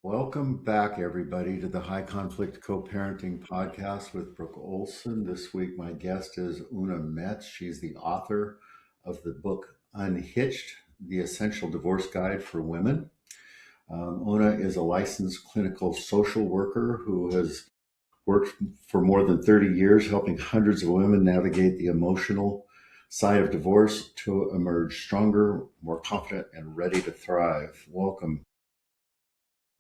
Welcome back, everybody, to the High Conflict Co-Parenting Podcast with Brooke Olson. This week, my guest is Oona Metz. She's the author of the book Unhitched, the Essential Divorce Guide for Women. Oona is a licensed clinical social worker who has worked for more than 30 years, helping hundreds of women navigate the emotional side of divorce to emerge stronger, more confident, and ready to thrive. Welcome.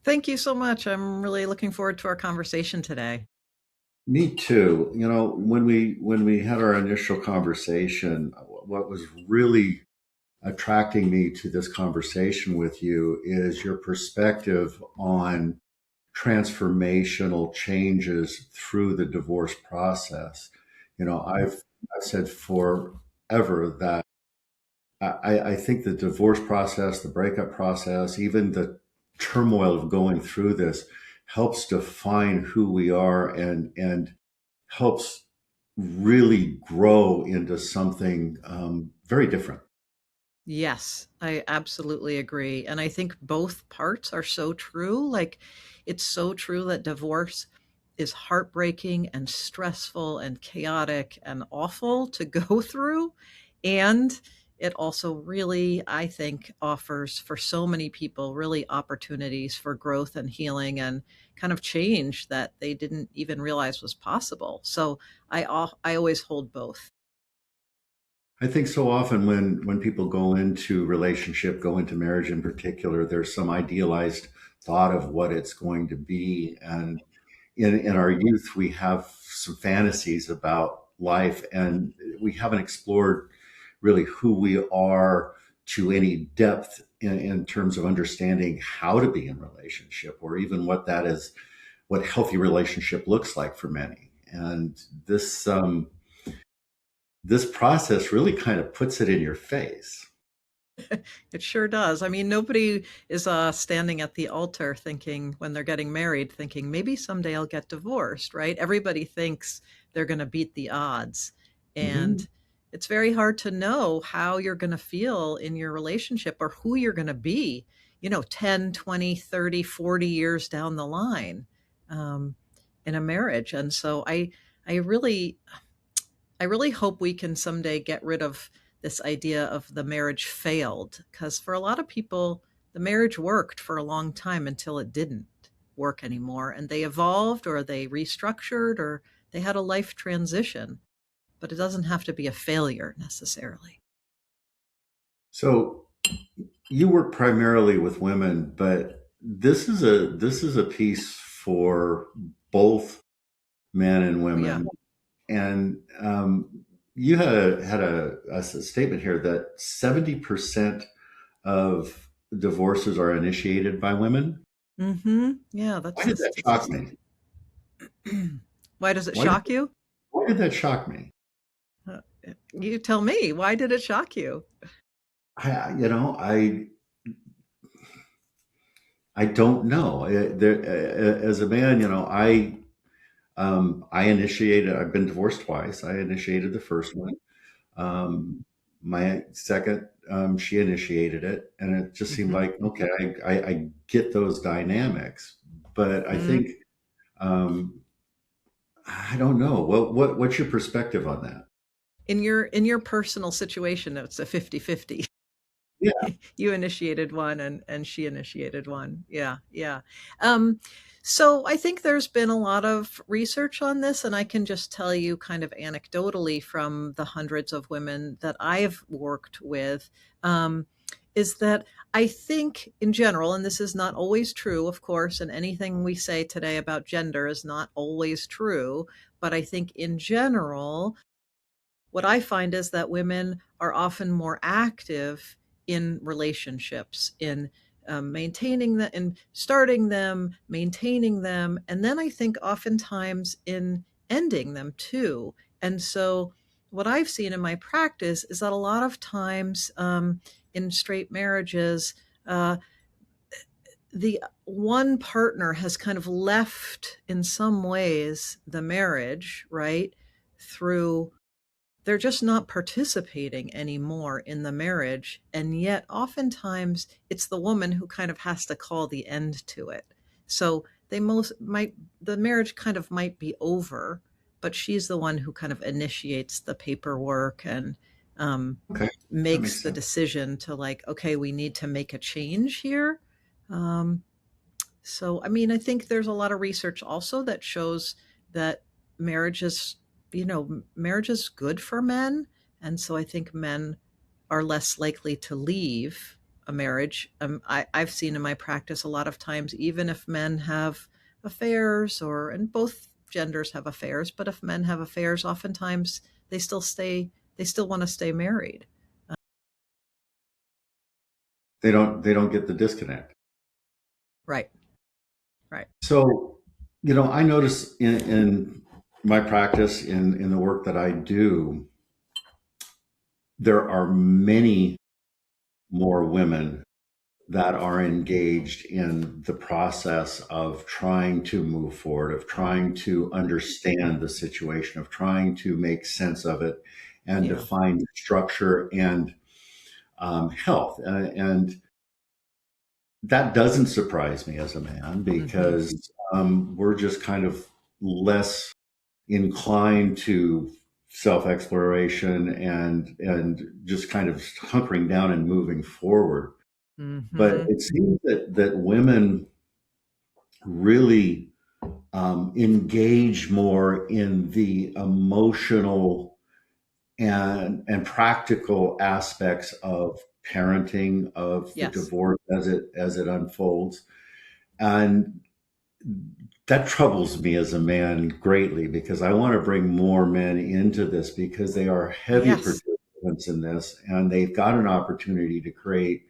Thank you so much. I'm really looking forward to our conversation today. Me too. When we had our initial conversation, what was really attracting me to this conversation with you is your perspective on transformational changes through the divorce process. I've said forever that I think the divorce process, the breakup process, even the turmoil of going through this helps define who we are and helps really grow into something very different. Yes, I absolutely agree. And I think both parts are so true. Like, it's so true that divorce is heartbreaking and stressful and chaotic and awful to go through. And it also really, I think, offers for so many people really opportunities for growth and healing and kind of change that they didn't even realize was possible. So I always hold both. I think so often when people go into relationship, go into marriage in particular, there's some idealized thought of what it's going to be. And in our youth, we have some fantasies about life, and we haven't explored really who we are to any depth in terms of understanding how to be in relationship, or even what that is, what healthy relationship looks like for many. And this process really kind of puts it in your face. It sure does. I mean, nobody is standing at the altar thinking when they're getting married, thinking maybe someday I'll get divorced, right? Everybody thinks they're going to beat the odds. Mhm. And it's very hard to know how you're going to feel in your relationship or who you're going to be, 10, 20, 30, 40 years down the line um, in a marriage. And so I really, I really hope we can someday get rid of this idea of the marriage failed, because for a lot of people, the marriage worked for a long time until it didn't work anymore. And they evolved or they restructured or they had a life transition. But it doesn't have to be a failure necessarily. So you work primarily with women, but this is a piece for both men and Oh, yeah. women. And you had a statement here that 70% of divorces are initiated by women. Yeah, Why that's did the that shock statistic. me? Why does it Why did shock you? why did that shock me? Uh, you tell me. Why did it shock you? I, you know, I I don't know. As a man, I initiated. I've been divorced twice. I initiated the first one. Um, my second, she initiated it, and it just seemed Hmm. like okay. I get those dynamics, but I think um, I don't know. What's your perspective on that? In your personal situation, it's a 50-50. Yeah. You initiated one and she initiated one. Yeah, yeah. Um, so I think there's been a lot of research on this, and I can just tell you kind of anecdotally from the hundreds of women that I've worked with, is that I think in general, and this is not always true, of course, and anything we say today about gender is not always true, but I think in general, what I find is that women are often more active in relationships, in maintaining them, in starting them, maintaining them, and then I think oftentimes in ending them too. And so, what I've seen in my practice is that a lot of times in straight marriages, uh, the one partner has kind of left in some ways the marriage, right? Through they're just not participating anymore in the marriage. And yet, oftentimes, it's the woman who kind of has to call the end to it. So they most might the marriage kind of might be over, but she's the one who kind of initiates the paperwork and um, Okay, that makes makes the sense. decision to like, okay, we need to make a change here. Um, so, I mean, I think there's a lot of research also that shows that marriage is, marriage is good for men. And so I think men are less likely to leave a marriage. I've seen in my practice a lot of times, even if men have affairs, and both genders have affairs, but if men have affairs, oftentimes they still want to stay married. They don't get the disconnect. Right, right. So, I notice in my practice, in the work that I do, there are many more women that are engaged in the process of trying to move forward, of trying to understand the situation, of trying to make sense of it and Yeah. define structure and health. And that doesn't surprise me as a man Hmm. because we're just kind of less inclined to self exploration and just kind of hunkering down and moving forward. But Hmm. it seems that women really engage more in the emotional and practical aspects of parenting, of the Yes. divorce as it unfolds, and that troubles me as a man greatly because I want to bring more men into this because they are heavy Yes. participants in this and they've got an opportunity to create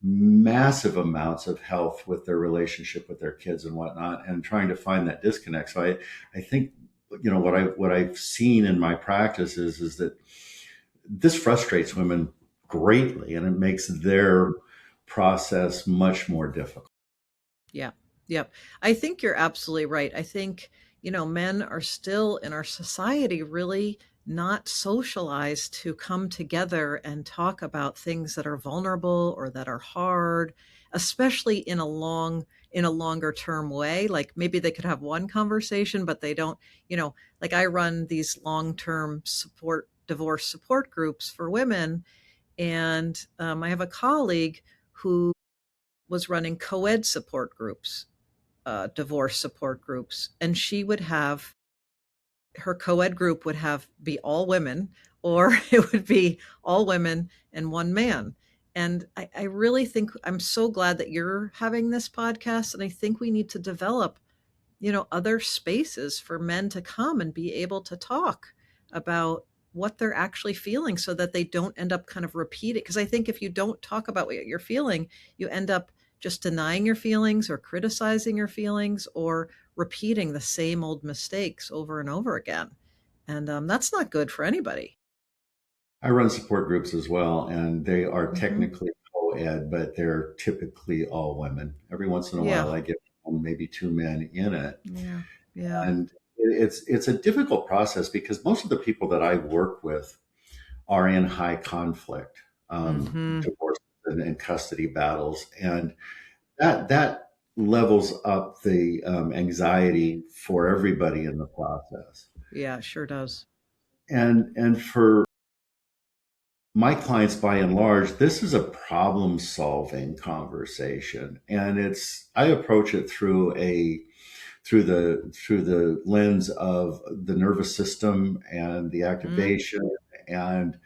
massive amounts of health with their relationship with their kids and whatnot, and trying to find that disconnect. So I think what I've seen in my practice is that this frustrates women greatly, and it makes their process much more difficult. Yeah. Yep. I think you're absolutely right. I think, men are still in our society really not socialized to come together and talk about things that are vulnerable or that are hard, especially in a longer term way. Like maybe they could have one conversation, but they don't, like I run these long-term divorce support groups for women. And I have a colleague who was running co-ed support groups, divorce support groups, and she would have her co-ed group would have be all women, or it would be all women and one man. And I really think I'm so glad that you're having this podcast, and I think we need to develop other spaces for men to come and be able to talk about what they're actually feeling so that they don't end up kind of repeating. Because I think if you don't talk about what you're feeling, you end up just denying your feelings or criticizing your feelings or repeating the same old mistakes over and over again. And that's not good for anybody. I run support groups as well, and they are Hmm. technically co-ed, but they're typically all women. Every once in a Yeah. while, I get maybe two men in it, Yeah. Yeah. and it's a difficult process because most of the people that I work with are in high conflict, Hmm. divorce and custody battles, and that levels up the anxiety for everybody in the process. Yeah, it sure does. And for my clients, by and large, this is a problem solving conversation, and I approach it through the lens of the nervous system and the Mm, activation and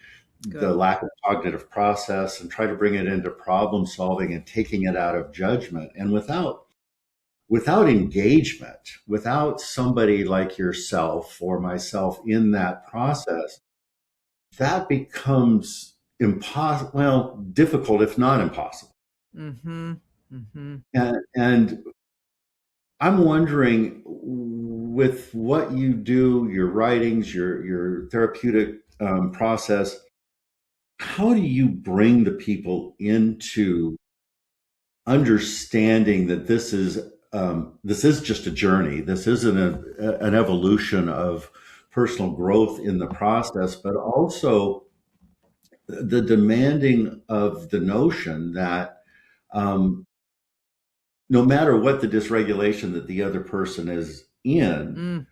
the good. lack of cognitive process, and try to bring it into problem solving and taking it out of judgment. And without engagement, without somebody like yourself or myself in that process, that becomes impossible, well, difficult, if not impossible. Hmm. Hmm. And I'm wondering, with what you do, your writings, your therapeutic process, how do you bring the people into understanding that this is just a journey. This isn't an evolution of personal growth in the process, but also the demanding of the notion that um, no matter what the dysregulation that the other person is in, Mm,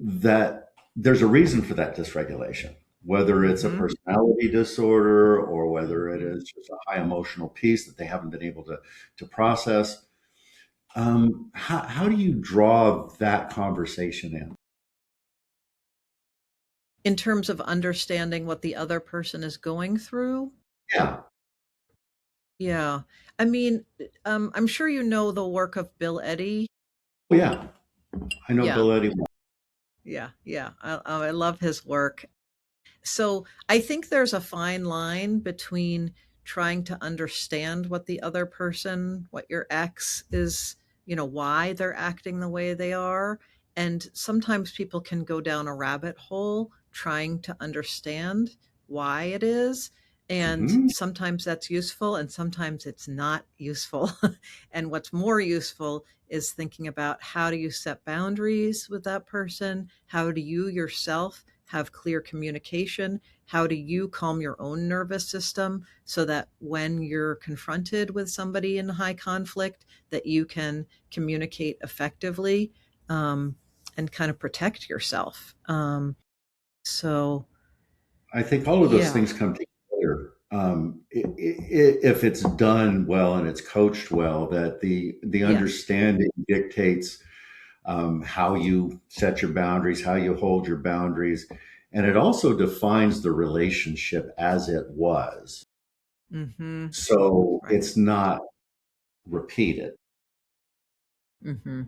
that there's a reason for that dysregulation, whether it's a mm-hmm, personality disorder or whether it mm-hmm. is just a high emotional piece that they haven't been able to process. How do you draw that conversation in? In terms of understanding what the other person is going through. Yeah. Yeah. I mean, I'm sure you know the work of Bill Eddy. Oh, yeah. I know Yeah. Bill Eddy. Yeah. Yeah. I love his work. So I think there's a fine line between trying to understand what the other person, what your ex is, why they're acting the way they are. And sometimes people can go down a rabbit hole trying to understand why it is. And Hmm. sometimes that's useful and sometimes it's not useful. And what's more useful is thinking about how do you set boundaries with that person? How do you yourself have clear communication? How do you calm your own nervous system so that when you're confronted with somebody in high conflict, that you can communicate effectively, um, and kind of protect yourself? So, I think all of those yeah, things come together. If it's done well and it's coached well, that the yes. understanding dictates how you set your boundaries, how you hold your boundaries, and it also defines the relationship as it was. Mm-hmm. So Right. it's not repeated. Mm-hmm.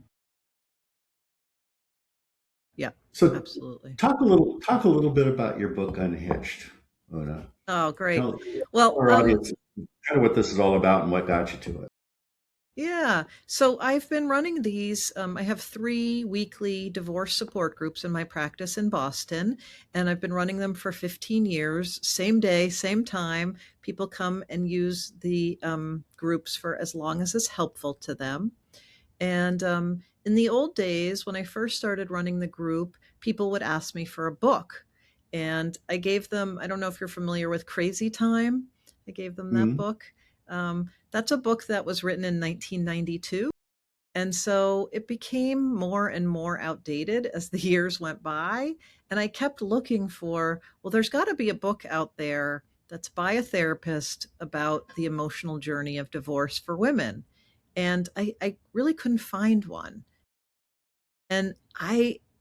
Yeah, So absolutely. talk a little bit about your book Unhitched, Una. Oh, great. Tell Well, our audience kind of what this is all about and what got you to it. yeah. So I've been running these. I have 3 weekly divorce support groups in my practice in Boston, and I've been running them for 15 years. Same day, same time. People come and use the groups for as long as is helpful to them. And in the old days, when I first started running the group, people would ask me for a book. And I gave them, I don't know if you're familiar with Crazy Time. I gave them that Mhm. book. That's a book that was written in 1992. And so it became more and more outdated as the years went by. And I kept looking for, well, there's got to be a book out there that's by a therapist about the emotional journey of divorce for women. And I really couldn't find one. And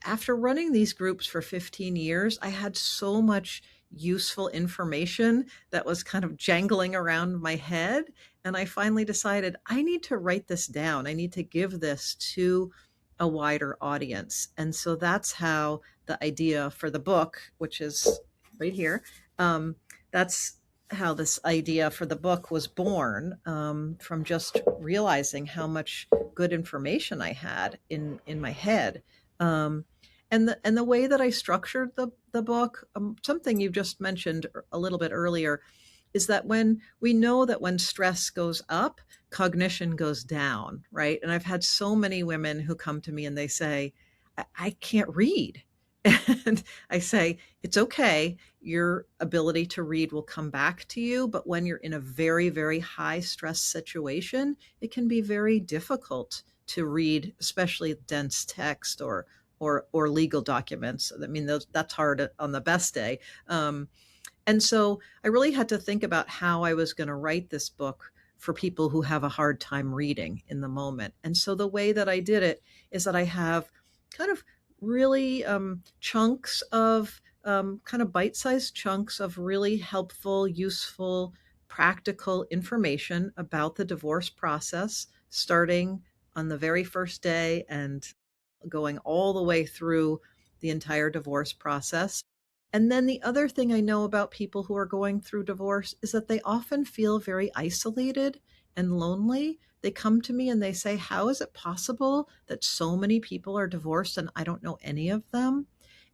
after running these groups for 15 years, I had so much useful information that was kind of jangling around my head. And I finally decided I need to write this down. I need to give this to a wider audience. And so that's how the idea for the book, which is right here, um, that's how this idea for the book was born, from just realizing how much good information I had in my head. Um, and the way that I structured the book, something you just mentioned a little bit earlier, is that when we know that when stress goes up, cognition goes down, right? And I've had so many women who come to me and they say, I can't read. And I say, it's okay. Your ability to read will come back to you. But when you're in a very, very high stress situation, it can be very difficult to read, especially dense text or legal documents. I mean, that's hard on the best day. And so I really had to think about how I was going to write this book for people who have a hard time reading in the moment. And so the way that I did it is that I have kind of really chunks of kind of bite sized chunks of really helpful, useful, practical information about the divorce process, starting on the very first day and going all the way through the entire divorce process. And then the other thing I know about people who are going through divorce is that they often feel very isolated and lonely. They come to me and they say, how is it possible that so many people are divorced and I don't know any of them?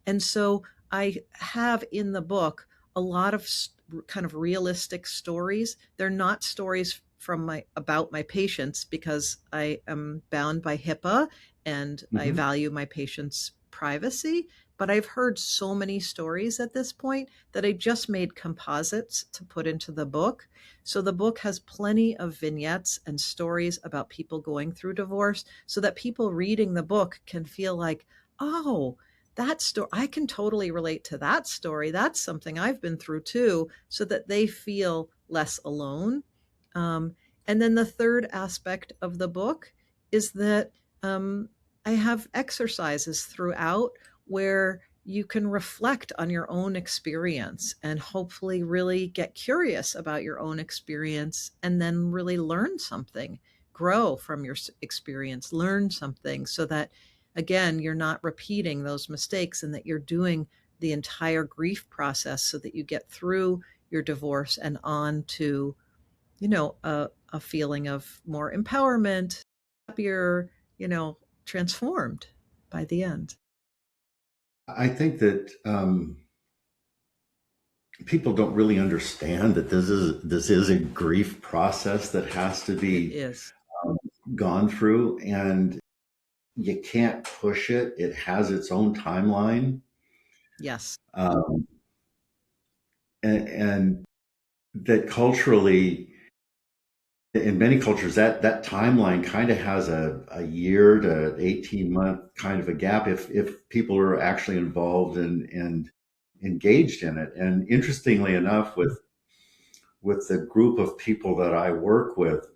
And so I have in the book a lot of kind of realistic stories. They're not stories from my about my patients because I am bound by HIPAA and I Mhm. value my patients' privacy. but I've heard so many stories at this point that I just made composites to put into the book. So the book has plenty of vignettes and stories about people going through divorce so that people reading the book can feel like, oh, that story, I can totally relate to that story. That's something I've been through too, so that they feel less alone. Um, and then the third aspect of the book is that um, I have exercises throughout where you can reflect on your own experience and hopefully really get curious about your own experience and then really learn something, grow from your experience, learn something so that, again, you're not repeating those mistakes and that you're doing the entire grief process so that you get through your divorce and on to, a feeling of more empowerment, happier, transformed by the end. I think that people don't really understand that this is a grief process that has to It be is. gone through, and you can't push it. It has its own timeline, Yes. um, and that culturally, in many cultures, that timeline kind of has a year to 18-month kind of a gap if people are actually involved and engaged in it. And interestingly enough, with the group of people that I work with,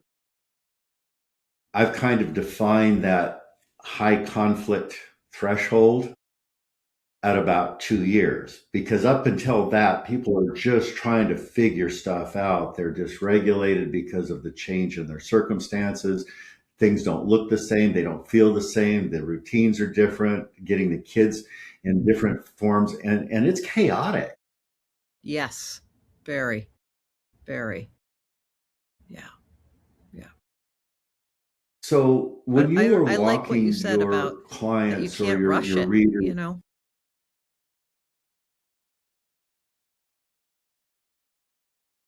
I've kind of defined that high conflict threshold at about 2 years, because up until that, people are just trying to figure stuff out. They're dysregulated because of the change in their circumstances. Things don't look the same. They don't feel the same. The routines are different, getting the kids in different forms. And it's chaotic. Yes. Very, very. Yeah. Yeah. So when But you I, are I like what you walking said your about that you clients or can't your, rush your it, readers, you know?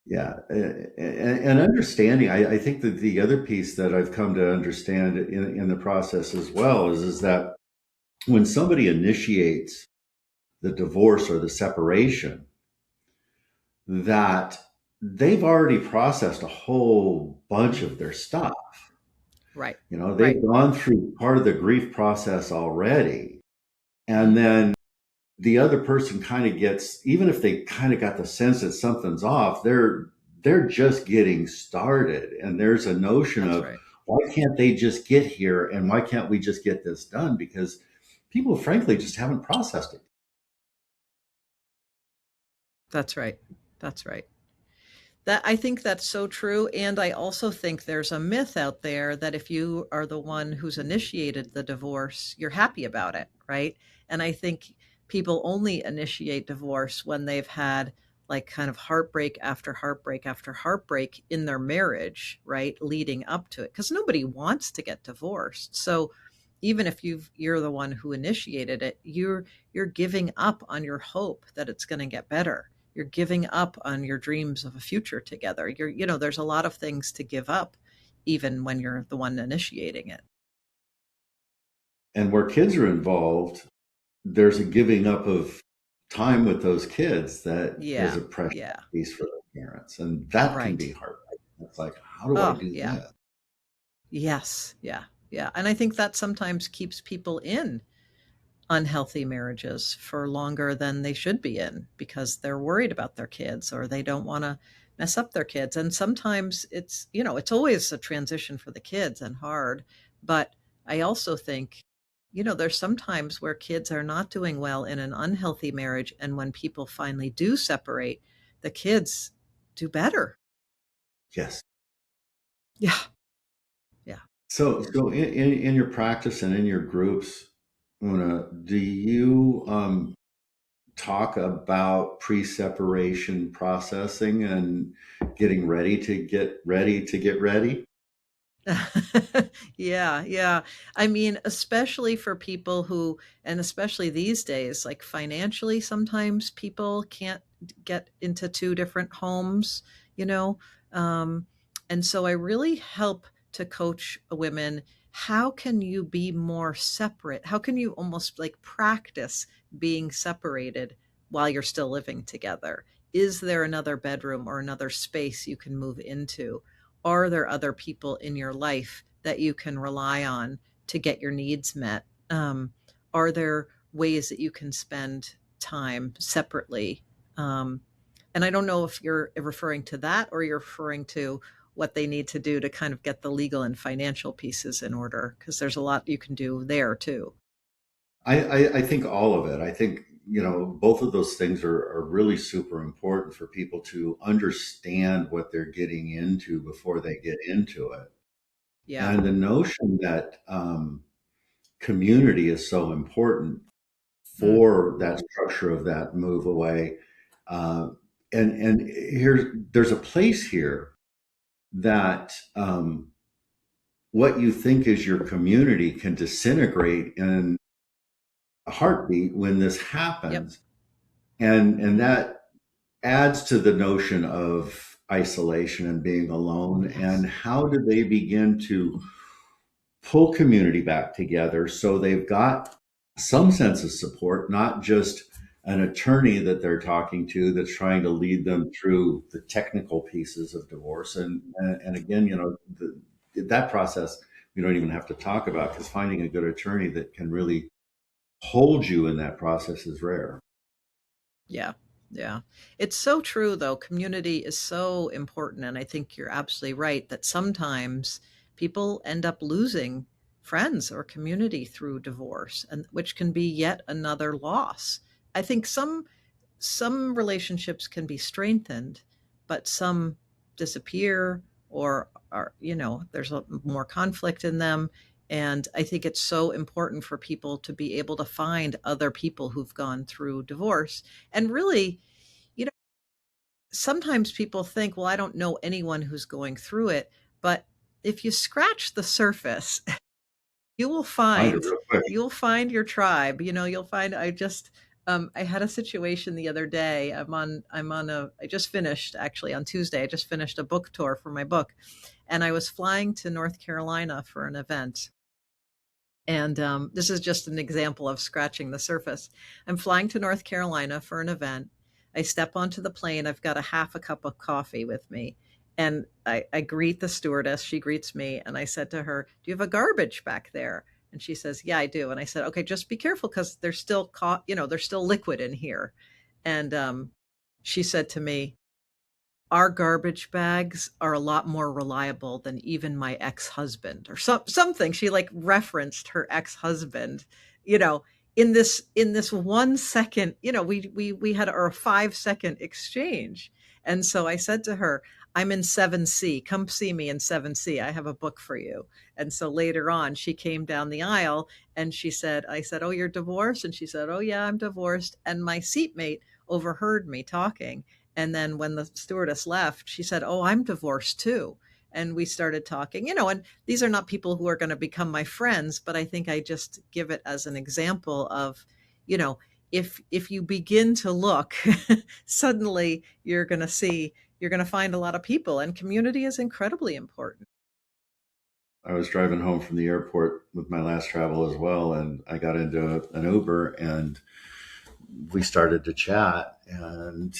yeah, and understanding, I think that the other piece that I've come to understand in the process as well is that when somebody initiates the divorce or the separation, that they've already processed a whole bunch of their stuff. Right. They've Right. gone through part of the grief process already. And Mhm. then the other person kind of gets, even if they kind of got the sense that something's off, they're just getting started. And there's a notion That's of, right. why can't they just get here, and why can't we just get this done? Because people frankly just haven't processed it. That's right. That's right. That I think that's so true, and I also think there's a myth out there that if you are the one who's initiated the divorce, you're happy about it, right? And I think people only initiate divorce when they've had like kind of heartbreak after heartbreak after heartbreak in their marriage, right? Leading up to it, because nobody wants to get divorced. So even if you're the one who initiated it, you're giving up on your hope that it's going to get better. You're giving up on your dreams of a future together. There's a lot of things to give up even when you're the one initiating it. And where kids are involved, there's a giving up of time with those kids that is Yeah. a precious Yeah. piece for the parents. And that can be Right. heartbreaking. It's like, how do I Oh, do yeah. that? Yes. Yeah. Yeah. And I think that sometimes keeps people in unhealthy marriages for longer than they should be in because they're worried about their kids or they don't want to mess up their kids. And sometimes it's always a transition for the kids and hard. But I also think, there's sometimes where kids are not doing well in an unhealthy marriage. And when people finally do separate, the kids do better. Yes. Yeah. Yeah. So in your practice and in your groups, Una, do you talk about pre-separation processing and getting ready to get ready to get ready? Yeah, yeah. I mean, especially for people who, and especially these days, like financially, sometimes people can't get into two different homes, you know? Um, and so I really help to coach women how can you be more separate? How can you almost like practice being separated while you're still living together? Is there another bedroom or another space you can move into? Are there other people in your life that you can rely on to get your needs met? Are there ways that you can spend time separately? Um, and I don't know if you're referring to that or you're referring to what they need to do to kind of get the legal and financial pieces in order, because there's a lot you can do there too. I think all of it. I think, both of those things are really super important for people to understand what they're getting into before they get into it. Yeah. And the notion that community is so important Mm. for that structure of that move away. Uh, and there's a place here that what you think is your community can disintegrate in a heartbeat when this Yep. happens. And Hmm. that adds to the notion of isolation and being alone. And Yes. how do they begin to pull community back together so they've got some sense of support, not just an attorney that they're talking to that's trying to lead them through the technical pieces of divorce. And again, that process we don't even have to talk about, because finding a good attorney that can really hold you in that process is rare. Yeah. Yeah. It's so true, though. Community is so important. And I think you're absolutely right that sometimes people end up losing friends or community through divorce, and which can be yet another loss. I think some relationships can be strengthened, but some disappear or are, there's more conflict in them. And I think it's so important for people to be able to find other people who've gone through divorce. And really, you know, sometimes people think, well, I don't know anyone who's going through it. But if you scratch the surface, you will Find it find real quick. you'll find your tribe. You'll find I had a situation the other day. I just finished actually on Tuesday. I just finished a book tour for my book, and I was flying to North Carolina for an event. And this is just an example of scratching the surface. I'm flying to North Carolina for an event. I step onto the plane. I've got a half a cup of coffee with me. And I greet the stewardess. She greets me. And I said to her, "Do you have a garbage back there?" And she says, "Yeah, I do." And I said, "Okay, just be careful because there's still liquid in here." And she said to me, "Our garbage bags are a lot more reliable than even my ex-husband," or something. She like referenced her ex-husband, you know, in this 1 second, we had our 5 second exchange. And so I said to her, "I'm in 7C. Come see me in 7C. I have a book for you." And so later on, she came down the aisle and I said, "Oh, you're divorced?" And she said, "Oh, yeah, I'm divorced." And my seatmate overheard me talking, and then when the stewardess left, she said, "Oh, I'm divorced too." And we started talking, and these are not people who are going to become my friends, but I think I just give it as an example of, you know, if you begin to look, suddenly you're going to find a lot of people, and community is incredibly important. I was driving home from the airport with my last travel as well, and I got into an Uber, and we started to chat, and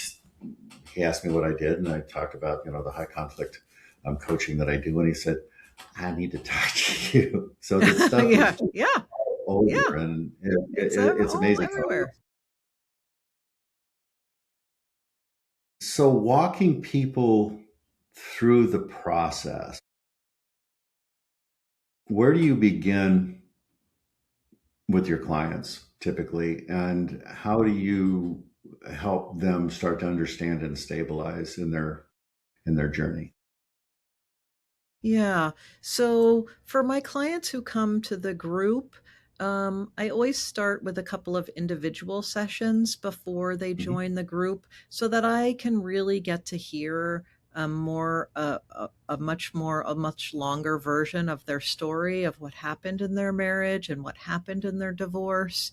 he asked me what I did, and I talked about the high conflict coaching that I do, and he said, "I need to talk to you." So this stuff is Yeah, just yeah, over, yeah. and It's it's all amazing how. everywhere. So walking people through the process, where do you begin with your clients typically, and how do you help them start to understand and stabilize in their journey? Yeah. So for my clients who come to the group, I always start with a couple of individual sessions before they Mhm. join the group so that I can really get to hear a much longer version of their story of what happened in their marriage and what happened in their divorce.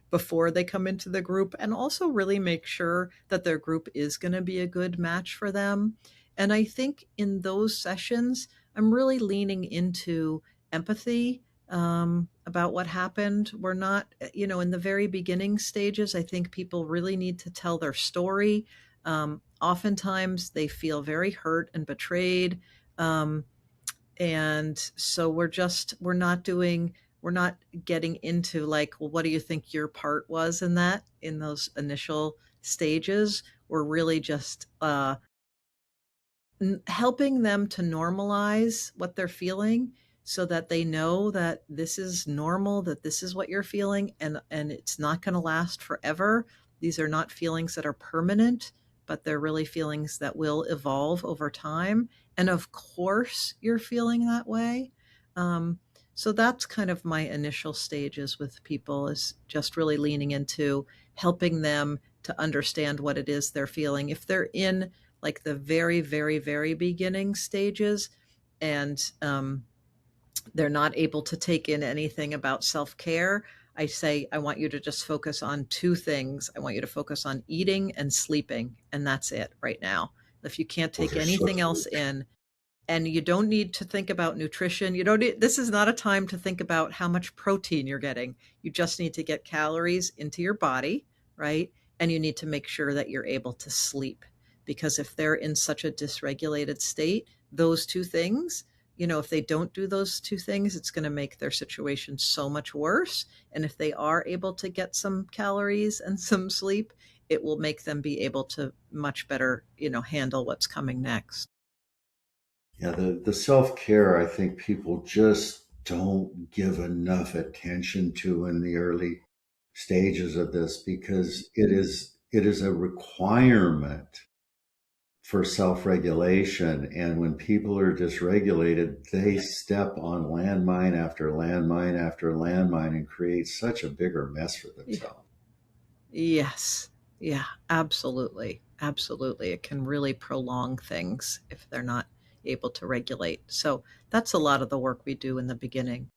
Before they come into the group, and also really make sure that their group is going to be a good match for them. And I think in those sessions, I'm really leaning into empathy about what happened. We're not, in the very beginning stages, I think people really need to tell their story. Oftentimes they feel very hurt and betrayed. Um, and so we're not getting into like, well, what do you think your part was in that, in those initial stages? We're really just helping them to normalize what they're feeling so that they know that this is normal, that this is what you're feeling, and it's not going to last forever. These are not feelings that are permanent, but they're really feelings that will evolve over time. And of course you're feeling that way. um, so that's kind of my initial stages with people, is just really leaning into helping them to understand what it is they're feeling. If they're in like the very, very, very beginning stages, and they're not able to take in anything about self care, I say, I want you to just focus on two things. I want you to focus on eating and sleeping, and that's it right now. If you can't Those take are so anything true. else in, and you don't need to think about nutrition. You don't need, this is not a time to think about how much protein you're getting. You just need to get calories into your body, right? And you need to make sure that you're able to sleep, because if they're in such a dysregulated state, those two things, if they don't do those two things, it's going to make their situation so much worse. And if they are able to get some calories and some sleep, it will make them be able to much better, handle what's coming next. Yeah, the self care, I think people just don't give enough attention to in the early stages of this, because it is a requirement for self regulation. And when people are dysregulated, they step on landmine after landmine after landmine and create such a bigger mess for themselves. Yes. Yeah, absolutely. Absolutely. It can really prolong things if they're not able to regulate. So that's a lot of the work we do in the beginning.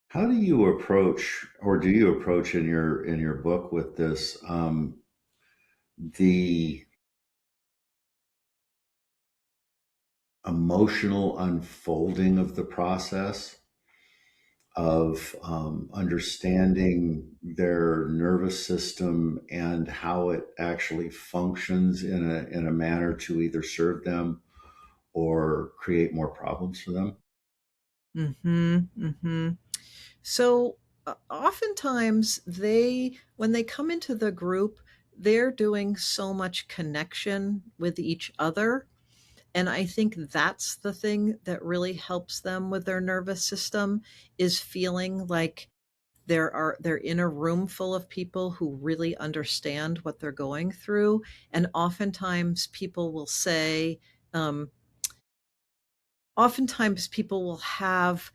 How do you approach, or do you approach in your book with this, the emotional unfolding of the process of understanding their nervous system and how it actually functions in a manner to either serve them or create more problems for them? Mhm. Mhm. So oftentimes when they come into the group, they're doing so much connection with each other. And I think that's the thing that really helps them with their nervous system, is feeling like they're in a room full of people who really understand what they're going through. And um, oftentimes people will have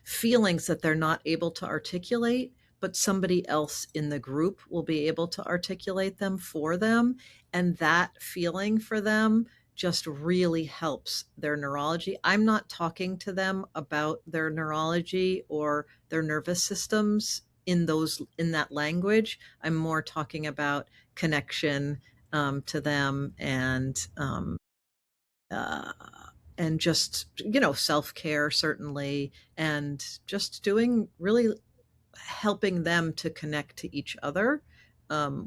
feelings that they're not able to articulate, but somebody else in the group will be able to articulate them for them. And that feeling for them just really helps their neurology. I'm not talking to them about their neurology or their nervous systems in that language. I'm more talking about connection to them, uh, and just self-care, certainly, and just doing really helping them to connect to each other,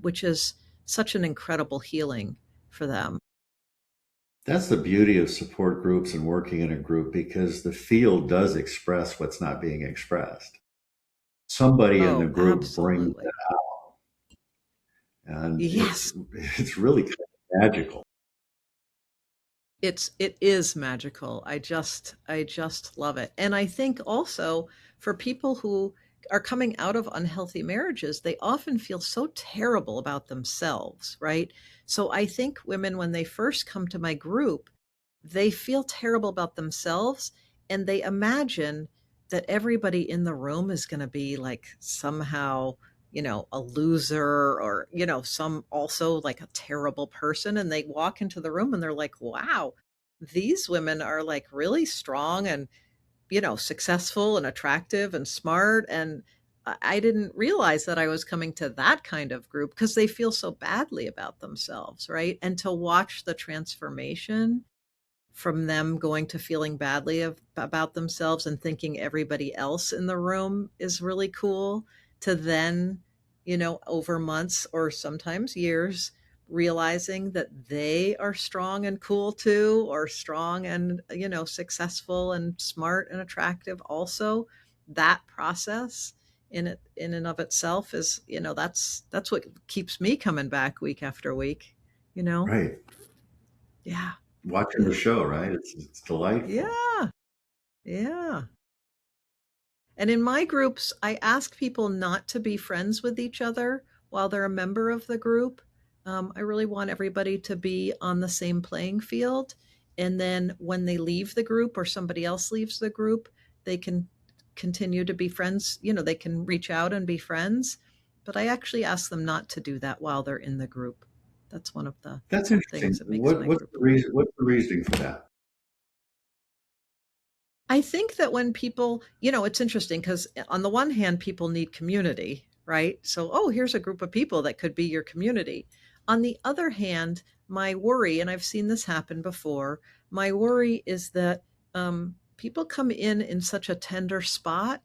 which is such an incredible healing for them. That's the beauty of support groups and working in a group, because the field does express what's not being expressed. Somebody in the Oh, group brings absolutely. it, and it's Yes. it's really kind of magical. It is magical. I just love it. And I think also for people who are coming out of unhealthy marriages, they often feel so terrible about themselves, right? So I think women, when they first come to my group, they feel terrible about themselves, and they imagine that everybody in the room is going to be like somehow, a loser, or, some also like a terrible person. And they walk into the room and they're like, wow, these women are like really strong and, successful and attractive and smart. And I didn't realize that I was coming to that kind of group because they feel so badly about themselves, right? And to watch the transformation from them going to feeling badly about themselves and thinking everybody else in the room is really cool, to then, over months or sometimes years, realizing that they are strong and cool too, or strong and, successful and smart and attractive also. That process in and of itself is, that's what keeps me coming back week after week, you know? Right. Yeah. Watching the Yeah. show, right? It's delightful. Yeah. Yeah. And in my groups, I ask people not to be friends with each other while they're a member of the group. I really want everybody to be on the same playing field. And then when they leave the group or somebody else leaves the group, they can continue to be friends. They can reach out and be friends. But I actually ask them not to do that while they're in the group. That's one of the That's interesting. things that makes my What's group the work. reason? What's the reasoning for that? I think that when people, it's interesting because on the one hand, people need community, right? So, oh, here's a group of people that could be your community. On the other hand, my worry, and I've seen this happen before, my worry is that people come in such a tender spot.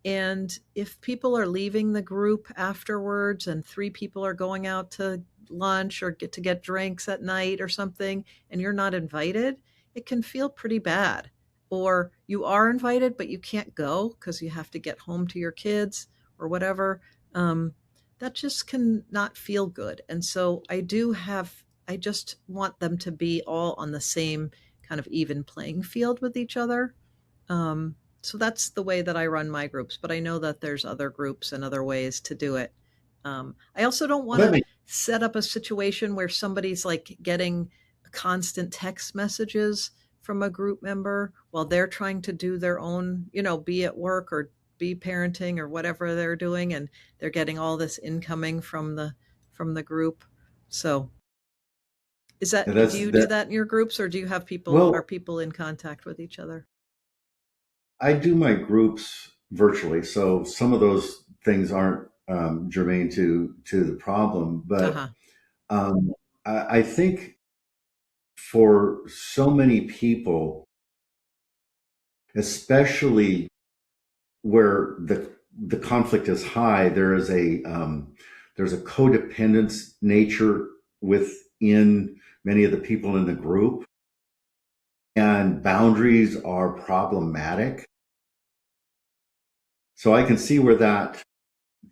And if people are leaving the group afterwards and three people are going out to lunch or get drinks at night or something, and you're not invited, it can feel pretty bad. Or you are invited but you can't go because you have to get home to your kids or whatever. um, that just can not feel good. And so I just want them to be all on the same kind of even playing field with each other. So that's the way that I run my groups, but I know that there's other groups and other ways to do it. I also don't Well, want that to makes set up a situation where somebody's like getting constant text messages from a group member while they're trying to do their own, be at work or be parenting or whatever they're doing, and they're getting all this incoming from the group. So, do that's you do that. that in your groups, or do you have people are Well, people in contact with each other? I do my groups virtually, so some of those things aren't germane to the problem. But Uh-huh. I think for so many people, especially where the conflict is high, there's a codependence nature within many of the people in the group, and boundaries are problematic. So I can see where that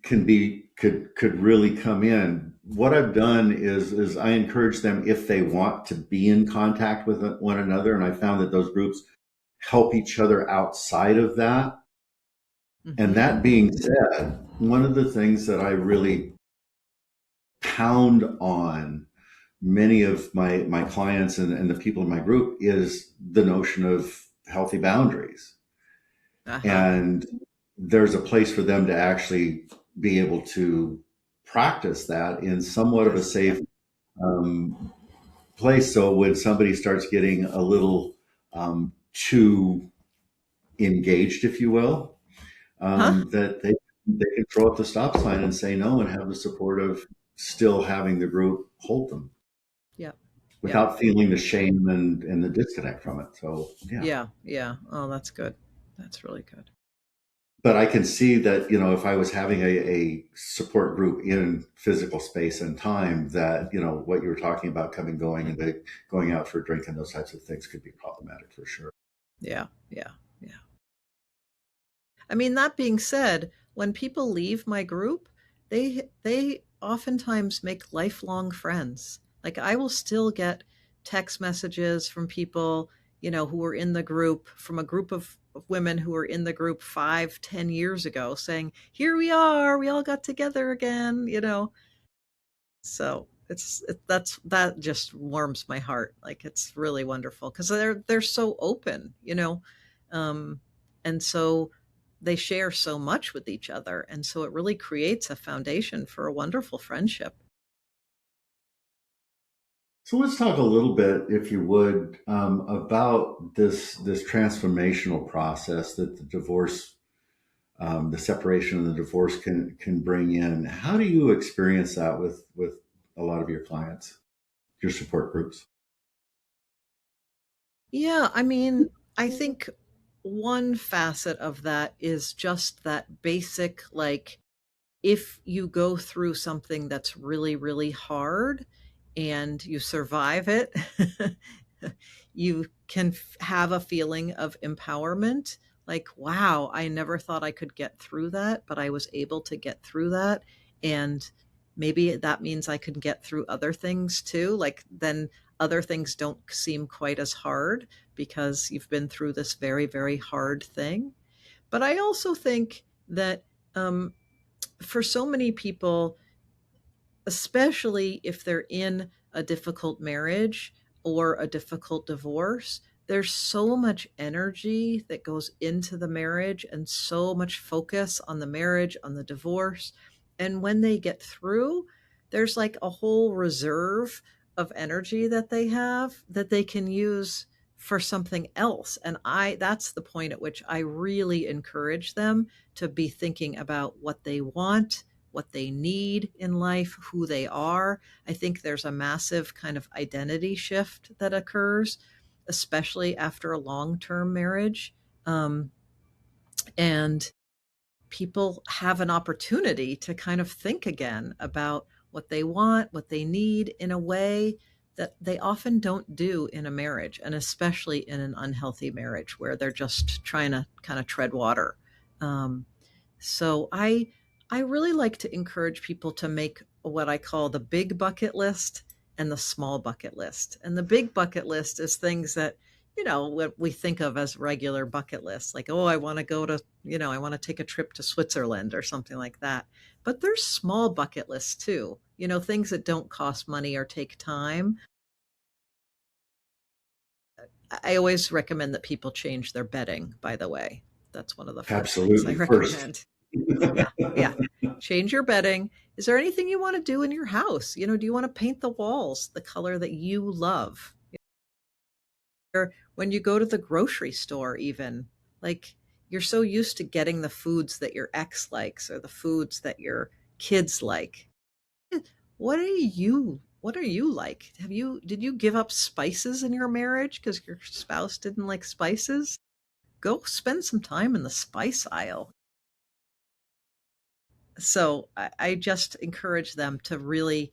could really come in. What I've done is I encourage them, if they want to be in contact with one another, and I found that those groups help each other outside of that. And Hmm. that being said, one of the things that I really pound on many of my clients and the people in my group is the notion of healthy boundaries. Uh-huh. And there's a place for them to actually be able to practice that in somewhat of a Yes. safe Yep. um, place. So when somebody starts getting a little too engaged, if you will, Huh? that they can throw up the stop sign and say no, and have the support of still having the group hold them Yep. Yep. without feeling the shame and the disconnect from it. So yeah. Yeah. Yeah. Oh, that's good. That's really good. But I can see that, if I was having a support group in physical space and time, that, what you were talking about, coming, going, and Hmm. going out for a drink and those types of things could be problematic for sure. Yeah. Yeah. Yeah. I mean, that being said, when people leave my group, they oftentimes make lifelong friends. Like I will still get text messages from people, who were in the group, from a group of women who were in the group 5, 10 years ago, saying, "Here we are, we all got together again." So that just warms my heart. Like it's really wonderful because they're so open, um, and so they share so much with each other, and so it really creates a foundation for a wonderful friendship. So let's talk a little bit, if you would, about this transformational process that the divorce the separation and the divorce can bring in. How do you experience that with a lot of your clients, your support groups? Yeah, I mean, I think one facet of that is just that basic, like, if you go through something that's really, really hard and you survive it, you can have a feeling of empowerment. Like, wow, I never thought I could get through that, but I was able to get through that. And maybe that means I can get through other things too. Like, then other things don't seem quite as hard because you've been through this very, very hard thing. But I also think that um, for so many people, especially if they're in a difficult marriage or a difficult divorce, there's so much energy that goes into the marriage and so much focus on the marriage, on the divorce. And when they get through, there's like a whole reserve of energy that they have that they can use for something else. And that's the point at which I really encourage them to be thinking about what they want, what they need in life, who they are. I think there's a massive kind of identity shift that occurs, especially after a long term marriage. Um, and people have an opportunity to kind of think again about what they want, what they need in a way that they often don't do in a marriage, and especially in an unhealthy marriage where they're just trying to kind of tread water. Um, so I really like to encourage people to make what I call the big bucket list and the small bucket list. And the big bucket list is things that, what we think of as regular bucket lists, like, oh, I want to go to, I want to take a trip to Switzerland or something like that. But there's small bucket lists too, things that don't cost money or take time. I always recommend that people change their bedding, by the way. That's one of the first things I Absolutely. First. recommend. Yeah, yeah. Change your bedding. Is there anything you want to do in your house? Do you want to paint the walls the color that you love? Or when you go to the grocery store, even, like, you're so used to getting the foods that your ex likes or the foods that your kids like. What are you like? Did you give up spices in your marriage because your spouse didn't like spices? Go spend some time in the spice aisle. So I just encourage them to really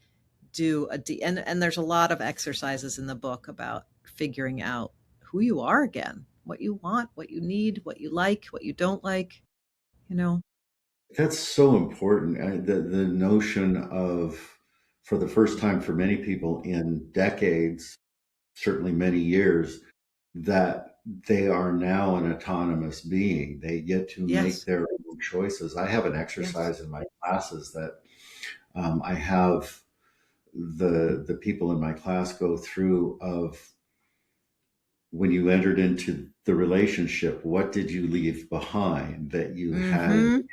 do and there's a lot of exercises in the book about figuring out who you are again, what you want, what you need, what you like, what you don't like, you know. That's so important. The notion of, for the first time for many people in decades, certainly many years, that they are now an autonomous being. They get to make Yes. their own choices. I have an Yes. exercise in my classes that I have the people in my class go through of, when you entered into the relationship, what did you leave behind that you had Mhm.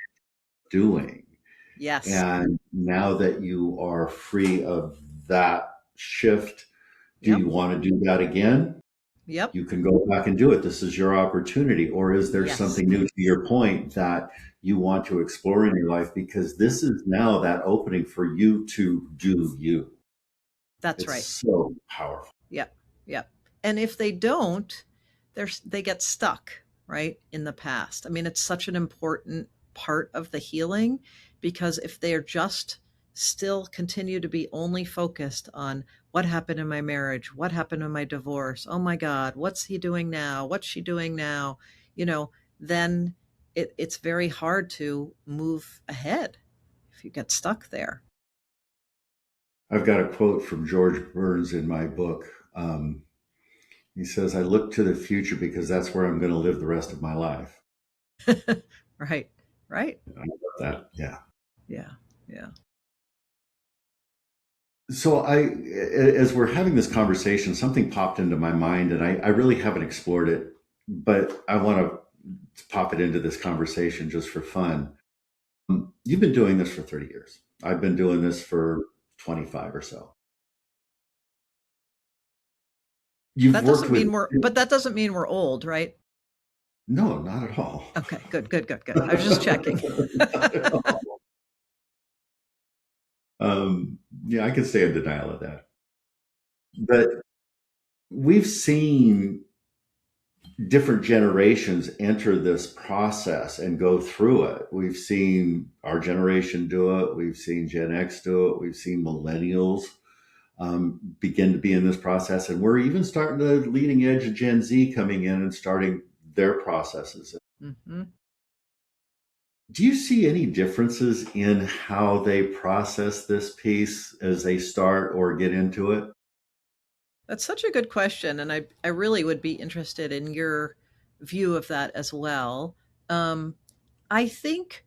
doing? Yes. And now that you are free of that shift, do Yep. you want to do that again? Yep. You can go back and do it. This is your opportunity. Or is there Yes. something new, to your point, that you want to explore in your life? Because this is now that opening for you to do you. That's It's right. so powerful. Yep. Yep. And if they don't, they get stuck, right, in the past. I mean, it's such an important part of the healing because if they're just still continue to be only focused on what happened in my marriage, what happened in my divorce, oh my God, what's he doing now? What's she doing now? You know, then it's very hard to move ahead if you get stuck there. I've got a quote from George Burns in my book. He says, I look to the future because that's where I'm going to live the rest of my life. Right. Right. I love that. Yeah. Yeah. Yeah. So as we're having this conversation, something popped into my mind, and I really haven't explored it, but I want to pop it into this conversation just for fun. You've been doing this for 30 years. I've been doing this for 25 or so. You've That worked doesn't with, mean we're but that doesn't mean we're old, right? No, not at all. Okay, good, good, good, good. I was just checking. Not at all. Um, yeah, I can stay in denial of that. But we've seen different generations enter this process and go through it. We've seen our generation do it. We've seen Gen X do it. We've seen millennials begin to be in this process. And we're even starting the leading edge of Gen Z coming in and starting their processes. Hmm. Do you see any differences in how they process this piece as they start or get into it? That's such a good question, and I really would be interested in your view of that as well. Um, I think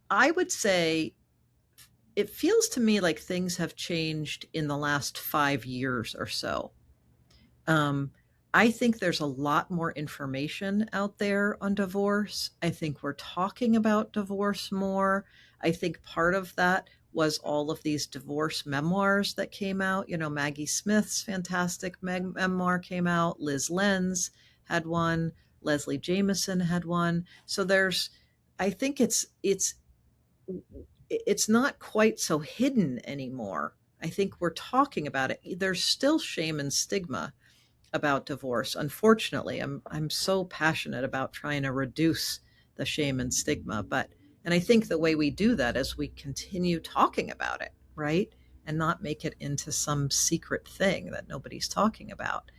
I would say it feels to me like things have changed in the last 5 years or so. Um, I think there's a lot more information out there on divorce. I think we're talking about divorce more. I think part of that was all of these divorce memoirs that came out. You know, Maggie Smith's fantastic memoir came out. Liz Lenz had one. Leslie Jameson had one. So I think it's not quite so hidden anymore. I think we're talking about it. There's still shame and stigma about divorce. Unfortunately, I'm so passionate about trying to reduce the shame and stigma, and I think the way we do that is we continue talking about it, right? And not make it into some secret thing that nobody's talking about.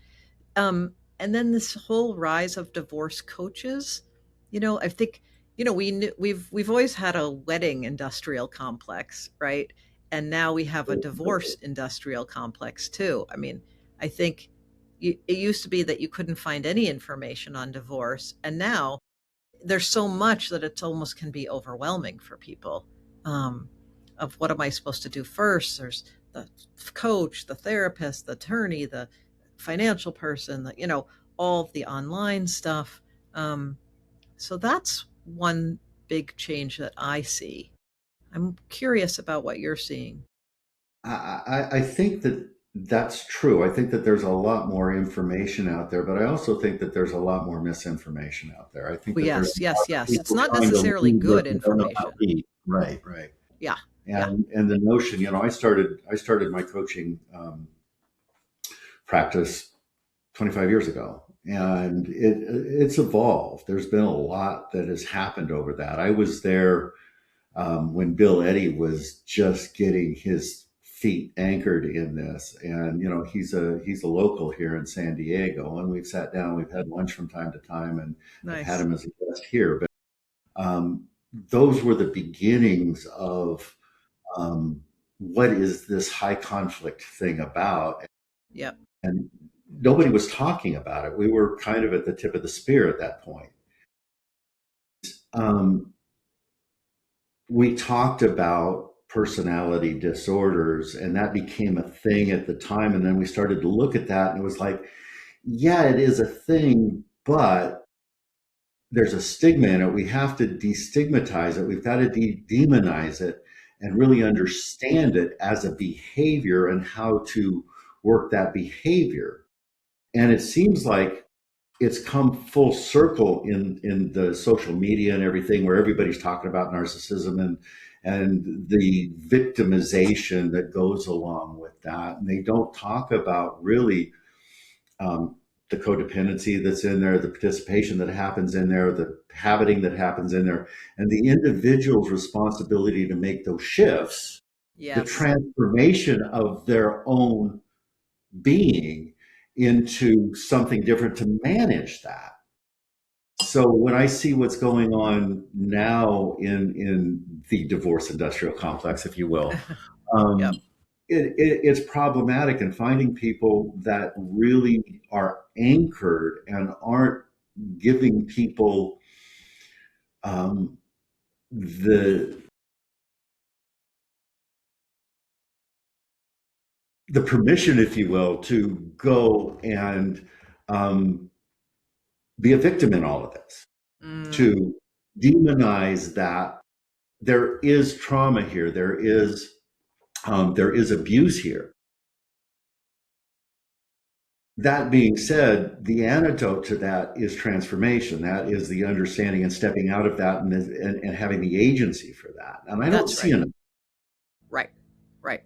And then this whole rise of divorce coaches, I think, we've always had a wedding industrial complex, right? And now we have a divorce industrial complex too. I mean, I think it used to be that you couldn't find any information on divorce, and now there's so much that it almost can be overwhelming for people. Um, of what am I supposed to do first? There's the coach, the therapist, the attorney, the financial person, all of the online stuff. Um, so that's one big change that I see. I'm curious about what you're seeing. I think that that's true. I think that there's a lot more information out there, but I also think that there's a lot more misinformation out there. I think Well, that there's yes, a lot yes, of yes. It's people not trying to necessarily lead where good they don't know how to information. lead. Right, right. Yeah, yeah, And the notion, I started my coaching practice 25 years ago, and it's evolved. There's been a lot that has happened over that. I was there when Bill Eddy was just getting his feet anchored in this, and he's a local here in San Diego, and we've sat down, we've had lunch from time to time, and I've had nice. him as a guest here. But um, those were the beginnings of what is this high conflict thing about, Yep. and nobody was talking about it. We were kind of at the tip of the spear at that point. Um, we talked about personality disorders, and that became a thing at the time. And then we started to look at that, and it was like, yeah, it is a thing, but there's a stigma in it. We have to destigmatize it. We've got to demonize it and really understand it as a behavior and how to work that behavior. And it seems like it's come full circle in the social media and everything, where everybody's talking about narcissism and the victimization that goes along with that, and they don't talk about really um, the codependency that's in there, the participation that happens in there, the habiting that happens in there, and the individual's responsibility to make those shifts, the Yes. transformation of their own being into something different to manage that. So when I see what's going on now in the divorce industrial complex, if you will, Yep. um, it's problematic, and finding people that really are anchored and aren't giving people um, the the permission, if you will, to go and be a victim in all of this, Mm, to demonize that there is trauma here, there is abuse here, That being said, the antidote to that is transformation. That is the understanding and stepping out of that, and having the agency for that. And I don't That's see right. enough. Right. Right.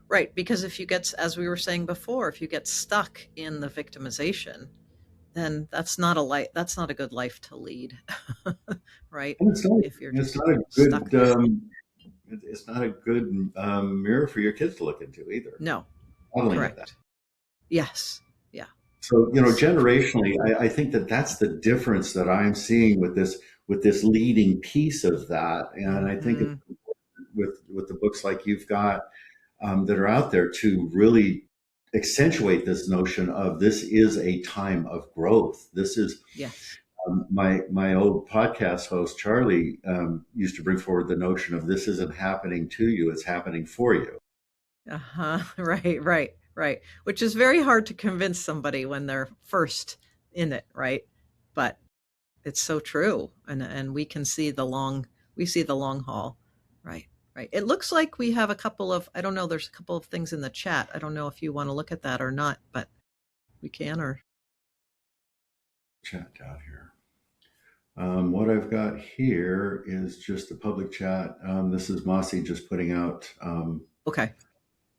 Right. Because if you get, as we were saying before, if you get stuck in the victimization, then that's not a life, that's not a good life to lead. Right. And If you're it's just not a stuck good there. it's not a good mirror for your kids to look into either. No. Modeling of that. Correct. Yes. Yeah. So, So true. generationally, I think that that's the difference that I'm seeing with this leading piece of that. And I think it's Hmm. with the books like you've got, that are out there, to really accentuate this notion of this is a time of growth. This is, Yes. my old podcast host Charlie, used to bring forward the notion of this isn't happening to you; it's happening for you. Uh-huh. Right, right, right. Which is very hard to convince somebody when they're first in it, right? But it's so true. And we can see the long, we see the long haul. Right. Right. It looks like we have a couple of, I don't know, there's a couple of things in the chat. I don't know if you want to look at that or not, but we can. Or Chat down here. What I've got here is just a public chat. This is Mossy just putting out, okay.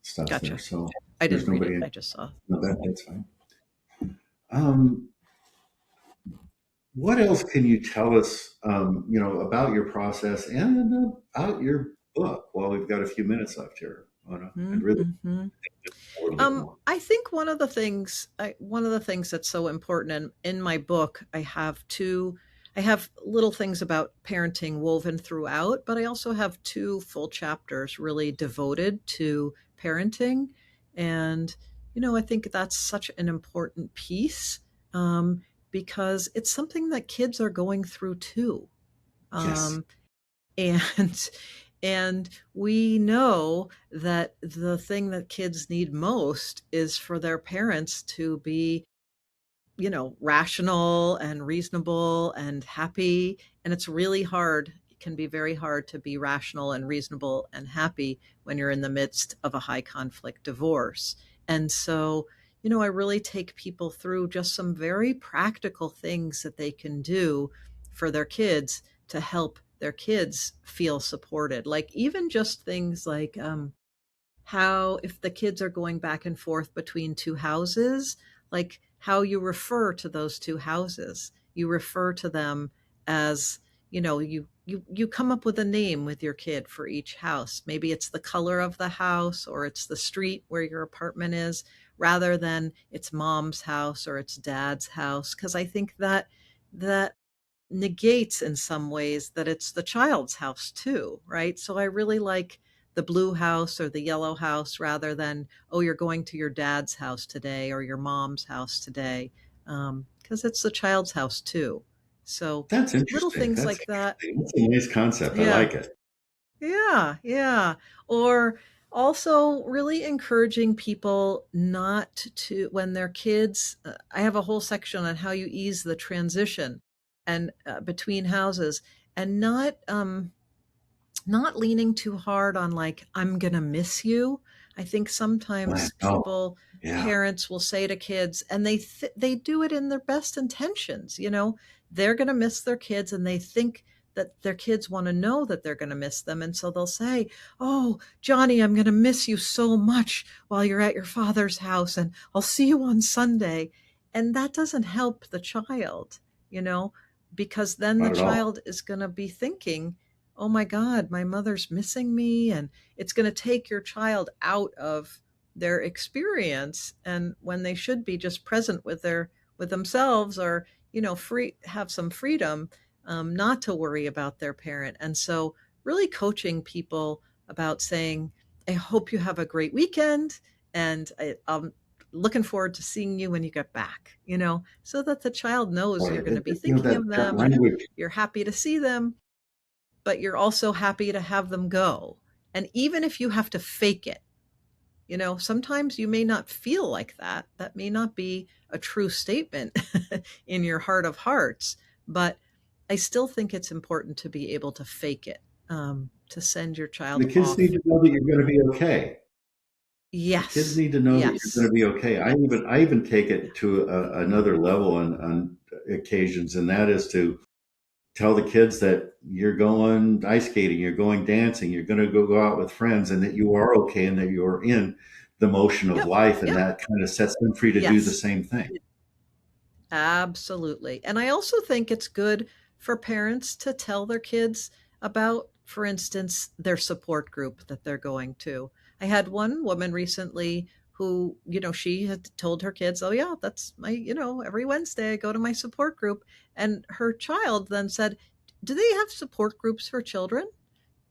stuff there. Gotcha. So I there's didn't read it. nobody. I just saw. No, that's fine. Um, what else can you tell us, about your process and about your book while we've got a few minutes left here, Oona? I'd really Mm-hmm. a little bit more. I think one of the things that's so important, and in my book, I have little things about parenting woven throughout, but I also have two full chapters really devoted to parenting. And, I think that's such an important piece, um, because it's something that kids are going through too. Yes. Um, and and we know that the thing that kids need most is for their parents to be, rational and reasonable and happy. And it's really hard. It can be very hard to be rational and reasonable and happy when you're in the midst of a high conflict divorce. And so, I really take people through just some very practical things that they can do for their kids to help their kids feel supported. Like even just things like, how if the kids are going back and forth between two houses, like how you refer to those two houses. You refer to them as, you come up with a name with your kid for each house. Maybe it's the color of the house or it's the street where your apartment is, rather than it's mom's house or it's dad's house. Because I think that negates in some ways that it's the child's house too, right? So I really like the blue house or the yellow house rather than, oh, you're going to your dad's house today or your mom's house today, because it's the child's house too. So That's little interesting. things like that. That's a nice concept. I Yeah. like it. Yeah, yeah. Or also really encouraging people not to, when their kids, I have a whole section on how you ease the transition and between houses, and not leaning too hard on like I'm going to miss you. I think sometimes Oh, people, yeah. parents will say to kids, and they do it in their best intentions, they're going to miss their kids, and they think that their kids want to know that they're going to miss them, and so they'll say, "Oh, Johnny, I'm going to miss you so much while you're at your father's house, and I'll see you on Sunday." And that doesn't help the child, you know, because then the Not at all. child is going to be thinking, oh my God, my mother's missing me. And it's going to take your child out of their experience. And when they should be just present with themselves, or, free, have some freedom, not to worry about their parent. And so really coaching people about saying, I hope you have a great weekend. And I'm looking forward to seeing you when you get back, so that the child knows Boy, you're going to be thinking that of that them and language. you're happy to see them, but you're also happy to have them go. And even if you have to fake it, sometimes you may not feel like that. That may not be a true statement in your heart of hearts, but I still think it's important to be able to fake it, to send your child The kids need off. to know that you're going to be okay. The kids Yes. need to know that you're going Yes. to be okay. I even take it to another level on occasions, and that is to tell the kids that you're going ice skating, you're going dancing, you're going to go out with friends, and that you are okay, and that you're in the motion of Yep. life, and Yep. that kind of sets them free to do the Yes. same thing. Absolutely. And I also think it's good for parents to tell their kids about, for instance, their support group that they're going to. I had one woman recently who, she had told her kids, oh, yeah, that's my, every Wednesday I go to my support group. And her child then said, do they have support groups for children?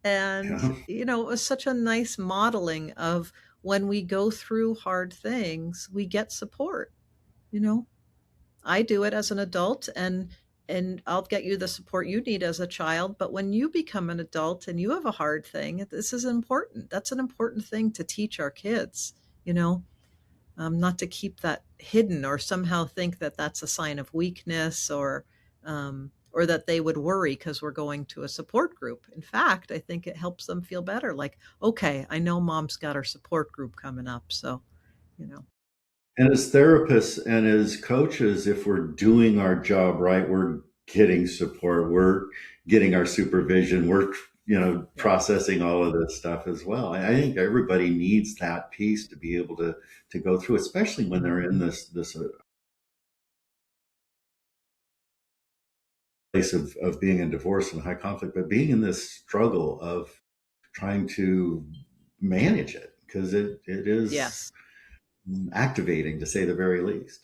And, Yeah. it was such a nice modeling of when we go through hard things, we get support, you know? I do it as an adult, and I'll get you the support you need as a child, but when you become an adult and you have a hard thing, this is important. That's an important thing to teach our kids, you know, not to keep that hidden or somehow think that that's a sign of weakness, or that they would worry because we're going to a support group. In fact, I think it helps them feel better. Like, okay, I know mom's got her support group coming up, so you know, And as therapists and as coaches, if we're doing our job right, we're getting support, we're getting our supervision, we're yeah, processing all of this stuff as well. I think everybody needs that piece to be able to go through, especially when they're in this place of being in divorce and high conflict, but being in this struggle of trying to manage it, because it is yes. activating to say the very least.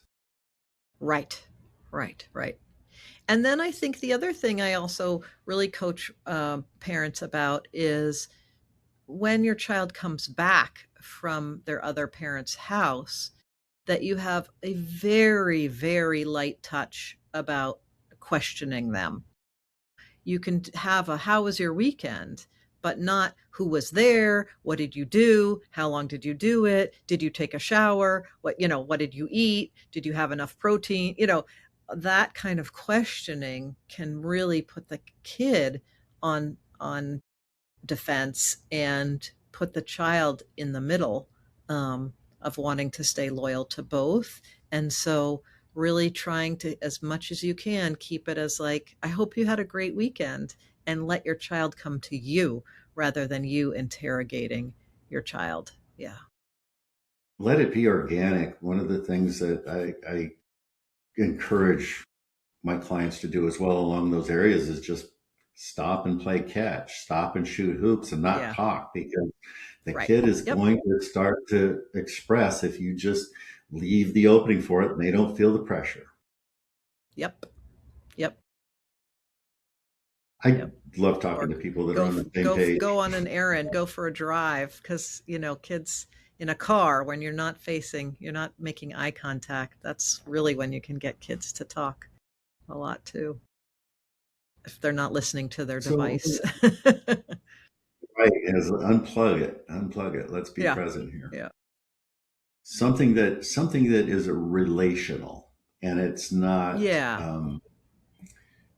Right, right, right. And then I think the other thing I also really coach parents about is when your child comes back from their other parent's house, that you have a very, very light touch about questioning them. You can have a how was your weekend, but not who was there, what did you do, how long did you do it, did you take a shower, what did you eat, did you have enough protein, that kind of questioning can really put the kid on defense and put the child in the middle, of wanting to stay loyal to both. And so, really trying to, as much as you can, keep it as like, I hope you had a great weekend, and let your child come to you rather than you interrogating your child. Yeah. Let it be organic. One of the things that I encourage my clients to do as well along those areas is just stop and play catch, stop and shoot hoops, and not Yeah. talk, because the Right. kid is Yep. going to start to express if you just leave the opening for it and they don't feel the pressure. Yep. Yep. I Yep. love talking Or to people that are go on f- the same go f- page. go on an errand, go for a drive, because kids in a car, when you're not making eye contact, that's really when you can get kids to talk a lot too, if they're not listening to their So, device. right, as unplug it. Let's be Yeah. present here. Yeah. Something that is relational, and it's not. Yeah.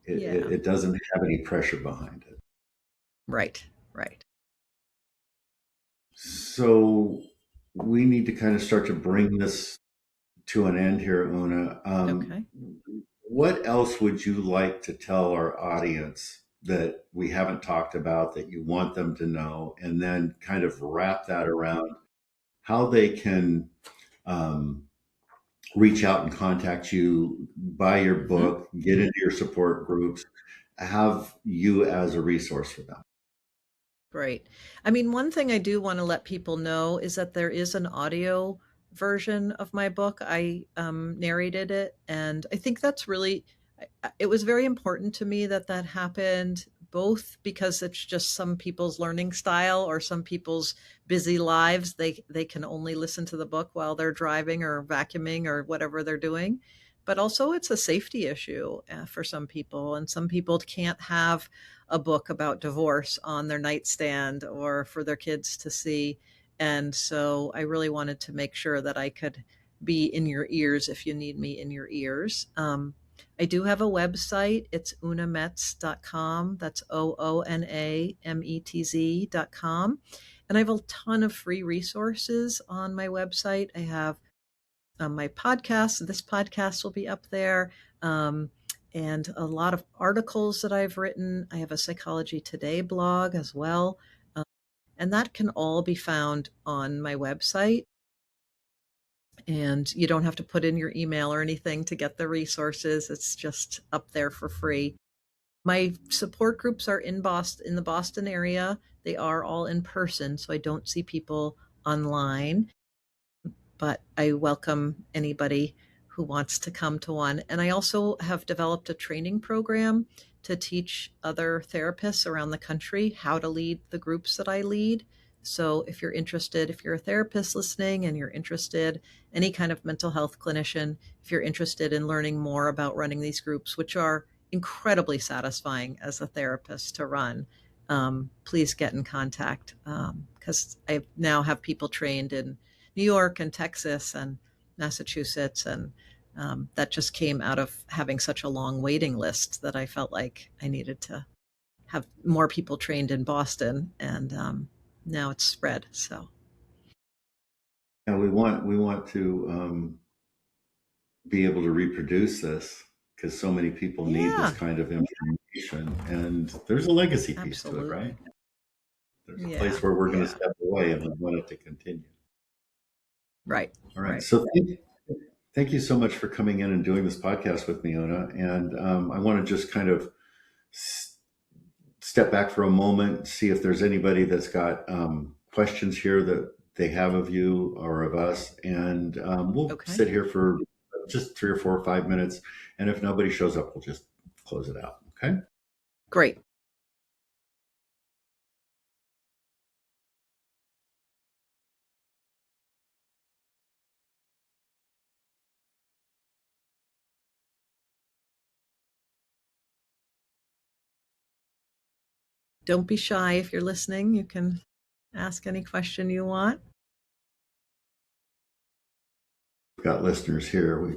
Yeah. It doesn't have any pressure behind it. Right. Right. So we need to kind of start to bring this to an end here, Una. Okay. What else would you like to tell our audience that we haven't talked about that you want them to know, and then kind of wrap that around how they can um, reach out and contact you, buy your Hmm. book, get into your support groups, have you as a resource for them? Great. I mean, one thing I do want to let people know is that there is an audio version of my book. I narrated it, and I think that's really, it was very important to me that that happened, both because it's just some people's learning style or some people's busy lives. They can only listen to the book while they're driving or vacuuming or whatever they're doing. But also, it's a safety issue for some people, and some people can't have a book about divorce on their nightstand or for their kids to see. And so I really wanted to make sure that I could be in your ears if you need me in your ears. I do have a website. It's oonametz.com. That's OONAMETZ.com. And I have a ton of free resources on my website. I have my podcast. This podcast will be up there. Um, and a lot of articles that I've written. I have a Psychology Today blog as well. And that can all be found on my website. And you don't have to put in your email or anything to get the resources. It's just up there for free. My support groups are in the Boston area. They are all in person, so I don't see people online, but I welcome anybody who wants to come to one. And I also have developed a training program to teach other therapists around the country how to lead the groups that I lead. So if you're interested, if you're a therapist listening and you're interested, any kind of mental health clinician, if you're interested in learning more about running these groups, which are incredibly satisfying as a therapist to run, please get in contact, because I now have people trained in New York and Texas and Massachusetts. And that just came out of having such a long waiting list that I felt like I needed to have more people trained in Boston. And now it's spread. So, And we want to be able to reproduce this because so many people need this yeah, kind of information, and there's a legacy piece to it, right? absolutely. There's a Yeah. place where we're going to Yeah. step away and we want it to continue. Right. All right. Right. So thank you so much for coming in and doing this podcast with me, Oona. And I want to just kind of step back for a moment, see if there's anybody that's got questions here that they have of you or of us. And we'll Okay. sit here for just 3 or 4 or 5 minutes. And if nobody shows up, we'll just close it out. Okay. Great. Don't be shy if you're listening. You can ask any question you want. We've got listeners here. We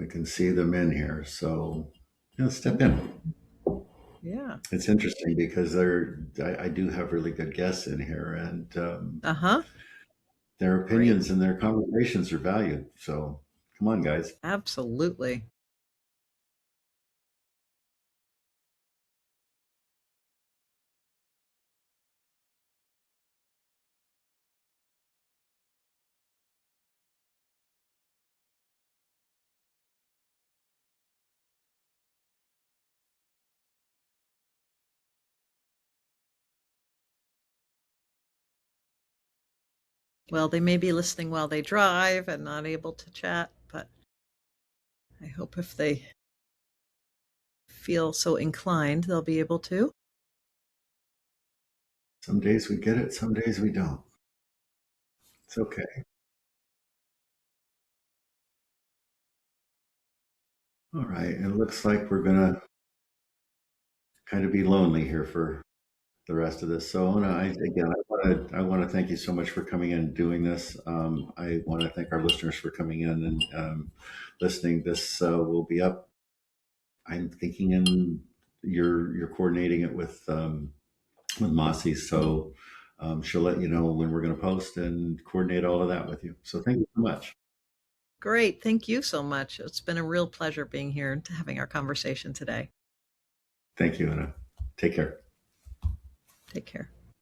can see them in here. So step in. Yeah. It's interesting because I do have really good guests in here, and Uh huh. their Great. opinions and their conversations are valued. So come on, guys. Absolutely. Well, they may be listening while they drive and not able to chat, but I hope if they feel so inclined, they'll be able to. Some days we get it, some days we don't. It's okay. All right. And it looks like we're going to kind of be lonely here for the rest of this. So, again, I want to thank you so much for coming in and doing this. I want to thank our listeners for coming in and listening. This will be up. I'm thinking, and you're coordinating it with Mossy, so she'll let you know when we're going to post and coordinate all of that with you. So, thank you so much. Great. Thank you so much. It's been a real pleasure being here and having our conversation today. Thank you, Anna. Take care. Take care.